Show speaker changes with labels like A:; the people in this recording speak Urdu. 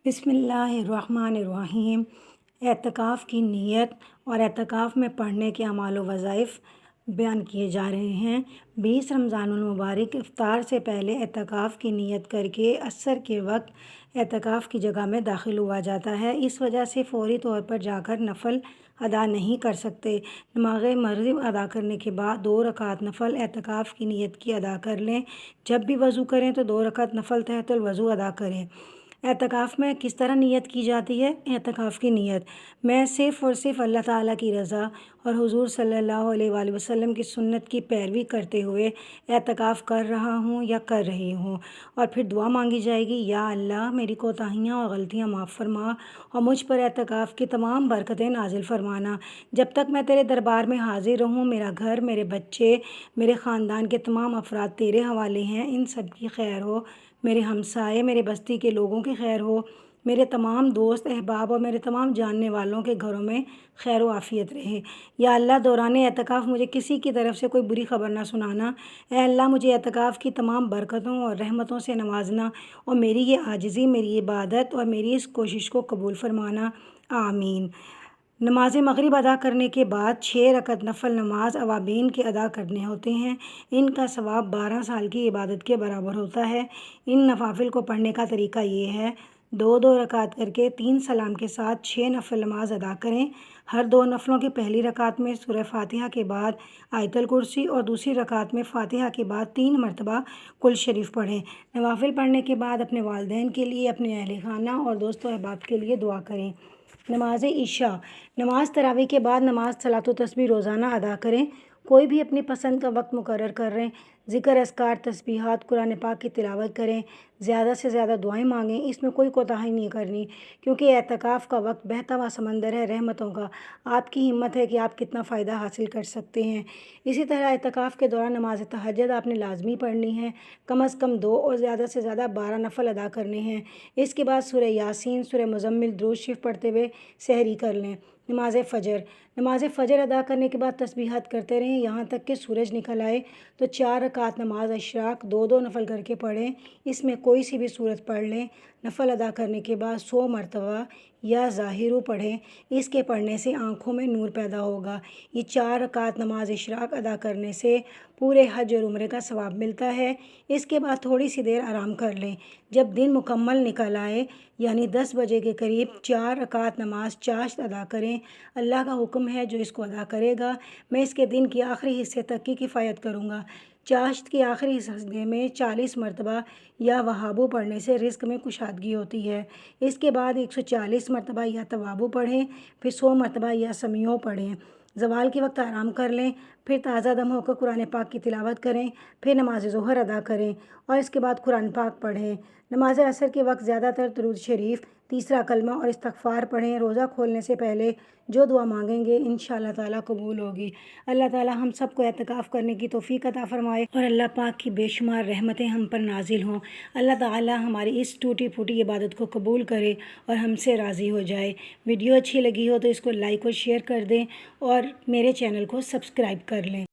A: بسم اللہ الرحمن الرحیم۔ اعتکاف کی نیت اور اعتکاف میں پڑھنے کے اعمال و وظائف بیان کیے جا رہے ہیں۔ 20 رمضان المبارک افطار سے پہلے اعتکاف کی نیت کر کے عصر کے وقت اعتکاف کی جگہ میں داخل ہوا جاتا ہے۔ اس وجہ سے فوری طور پر جا کر نفل ادا نہیں کر سکتے۔ نماز مغرب ادا کرنے کے بعد 2 رکعت نفل اعتکاف کی نیت کی ادا کر لیں۔ جب بھی وضو کریں تو 2 رکعت نفل تحت الوضو ادا کریں۔ اعتکاف میں کس طرح نیت کی جاتی ہے؟ اعتکاف کی نیت میں صرف اور صرف اللہ تعالیٰ کی رضا اور حضور صلی اللہ علیہ وآلہ وسلم کی سنت کی پیروی کرتے ہوئے اعتکاف کر رہا ہوں یا کر رہی ہوں، اور پھر دعا مانگی جائے گی، یا اللہ میری کوتاہیاں اور غلطیاں معاف فرما اور مجھ پر اعتکاف کی تمام برکتیں نازل فرمانا۔ جب تک میں تیرے دربار میں حاضر رہوں، میرا گھر، میرے بچے، میرے خاندان کے تمام افراد تیرے حوالے ہیں، ان سب کی خیر ہو، میرے ہمسائے، میرے بستی کے لوگوں کی خیر ہو، میرے تمام دوست احباب اور میرے تمام جاننے والوں کے گھروں میں خیر و عافیت رہے۔ یا اللہ دوران اعتکاف مجھے کسی کی طرف سے کوئی بری خبر نہ سنانا۔ اے اللہ مجھے اعتکاف کی تمام برکتوں اور رحمتوں سے نوازنا اور میری یہ عاجزی، میری عبادت اور میری اس کوشش کو قبول فرمانا، آمین۔ نماز مغرب ادا کرنے کے بعد 6 رکعت نفل نماز اوابین کے ادا کرنے ہوتے ہیں۔ ان کا ثواب 12 سال کی عبادت کے برابر ہوتا ہے۔ ان نوافل کو پڑھنے کا طریقہ یہ ہے: 2 رکعت کر کے 3 سلام کے ساتھ 6 نفل نماز ادا کریں۔ ہر 2 نفلوں کی پہلی رکعت میں سورہ فاتحہ کے بعد آیت الکرسی اور دوسری رکعت میں فاتحہ کے بعد 3 مرتبہ کل شریف پڑھیں۔ نوافل پڑھنے کے بعد اپنے والدین کے لیے، اپنے اہل خانہ اور دوست و احباب کے لیے دعا کریں۔ نماز عشاء نماز تراویح کے بعد نماز صلاۃ و تسبیح روزانہ ادا کریں۔ کوئی بھی اپنی پسند کا وقت مقرر کریں۔ ذکر، اذکار، تسبیحات، قرآن پاک کی تلاوت کریں۔ زیادہ سے زیادہ دعائیں مانگیں۔ اس میں کوئی کوتاہی نہیں کرنی، کیونکہ اعتکاف کا وقت بہتا ہوا سمندر ہے رحمتوں کا۔ آپ کی ہمت ہے کہ آپ کتنا فائدہ حاصل کر سکتے ہیں۔ اسی طرح اعتکاف کے دوران نماز تہجد آپ نے لازمی پڑھنی ہے۔ کم از کم 2 اور زیادہ سے زیادہ 12 نفل ادا کرنے ہیں۔ اس کے بعد سورہ یاسین، سورہ مزمل، درود شریف پڑھتے ہوئے سحری کر لیں۔ نماز فجر ادا کرنے کے بعد تسبیحات کرتے رہیں یہاں تک کہ سورج نکل آئے، تو 4 رکعت نماز اشراق 2 نفل کر کے پڑھیں۔ اس میں کوئی سی بھی صورت پڑھ لیں۔ نفل ادا کرنے کے بعد 100 مرتبہ یا ظاہرو پڑھیں۔ اس کے پڑھنے سے آنکھوں میں نور پیدا ہوگا۔ یہ 4 رکعت نماز اشراق ادا کرنے سے پورے حج اور عمرے کا ثواب ملتا ہے۔ اس کے بعد تھوڑی سی دیر آرام کر لیں۔ جب دن مکمل نکل آئے یعنی 10 بجے کے قریب 4 رکعت نماز چاشت ادا کریں۔ اللہ کا حکم ہے جو اس کو ادا کرے گا میں اس کے دن کے آخری حصے تک کی کفایت کروں گا۔ چاشت کے آخری حصے میں 40 مرتبہ یا وہابو پڑھنے سے رزق میں کشادگی ہوتی ہے۔ اس کے بعد 140 مرتبہ یا توابو پڑھیں، پھر 100 مرتبہ یا سمیع پڑھیں۔ زوال کے وقت آرام کر لیں، پھر تازہ دم ہو کر قرآن پاک کی تلاوت کریں، پھر نماز ظہر ادا کریں اور اس کے بعد قرآن پاک پڑھیں۔ نماز عصر کے وقت زیادہ تر درود شریف، تیسرا کلمہ اور استغفار پڑھیں۔ روزہ کھولنے سے پہلے جو دعا مانگیں گے انشاءاللہ تعالیٰ قبول ہوگی۔ اللہ تعالیٰ ہم سب کو اعتکاف کرنے کی توفیق عطا فرمائے اور اللہ پاک کی بے شمار رحمتیں ہم پر نازل ہوں۔ اللہ تعالیٰ ہماری اس ٹوٹی پھوٹی عبادت کو قبول کرے اور ہم سے راضی ہو جائے۔ ویڈیو اچھی لگی ہو تو اس کو لائک اور شیئر کر دیں اور میرے چینل کو سبسکرائب کر لیں۔